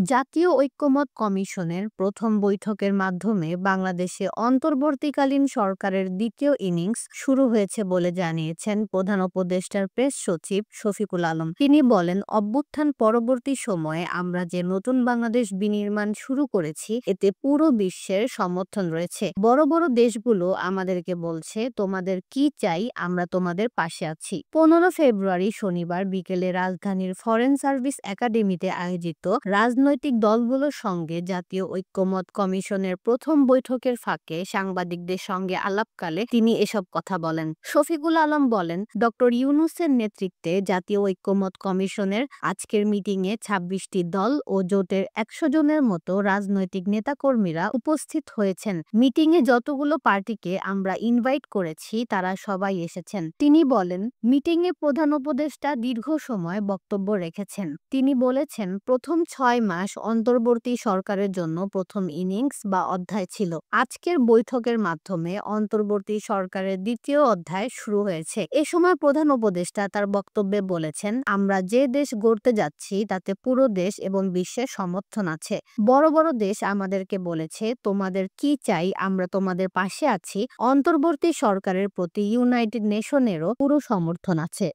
জাতীয় ঐক্যমত্য কমিশনের প্রথম বৈঠকের মাধ্যমে বাংলাদেশে অন্তর্বর্তীকালীন সরকারের দ্বিতীয় ইনিংস শুরু হয়েছে বলে জানিয়েছেন প্রধান উপদেষ্টার প্রেস সচিব শফিকুল আলম। তিনি বলেন, অভ্যুত্থান পরবর্তী সময়ে আমরা যে নতুন বাংলাদেশ বিনির্মাণ শুরু করেছি এতে পুরো বিশ্বের সমর্থন রয়েছে। বড় বড় দেশগুলো আমাদেরকে বলছে, তোমাদের কি চাই, আমরা তোমাদের পাশে আছি। 15 ফেব্রুয়ারি শনিবার বিকেলে রাজধানীর ফরেন সার্ভিস একাডেমিতে আয়োজিত রাজনৈতিক দলগুলোর সঙ্গে জাতীয় ঐক্যমত্য কমিশনের প্রথম বৈঠকের ফাঁকে সাংবাদিকদের সঙ্গে আলাপকালে তিনি এসব কথা বলেন। শফিকুল আলম বলেন, ডক্টর ইউনূসের নেতৃত্বে জাতীয় ঐক্যমত্য কমিশনের আজকের মিটিংয়ে 26টি দল ও জোটের 100 জনের মতো রাজনৈতিক নেতাকর্মীরা উপস্থিত হয়েছেন। মিটিংয়ে যতগুলো পার্টিকে আমরা ইনভাইট করেছি তারা সবাই এসেছেন। তিনি বলেন, মিটিংয়ে প্রধান উপদেষ্টা দীর্ঘ সময় বক্তব্য রেখেছেন। তিনি বলেছেন, প্রথম 6 মাস অন্তর্বর্তী সরকারের জন্য প্রথম ইনিংস বা অধ্যায় ছিল। আজকের বৈঠকের মাধ্যমে অন্তর্বর্তী সরকারের দ্বিতীয় অধ্যায় শুরু হয়েছে। এ সময় প্রধান উপদেষ্টা তার বক্তব্যে বলেছেন, আমরা যে দেশ গড়তে যাচ্ছি তাতে পুরো দেশ এবং বিশ্বের সমর্থন আছে। বড় বড় দেশ আমাদেরকে বলেছে, তোমাদের কি চাই, আমরা তোমাদের পাশে আছি। অন্তর্বর্তী সরকারের প্রতি ইউনাইটেড নেশনেরও পুরো সমর্থন আছে।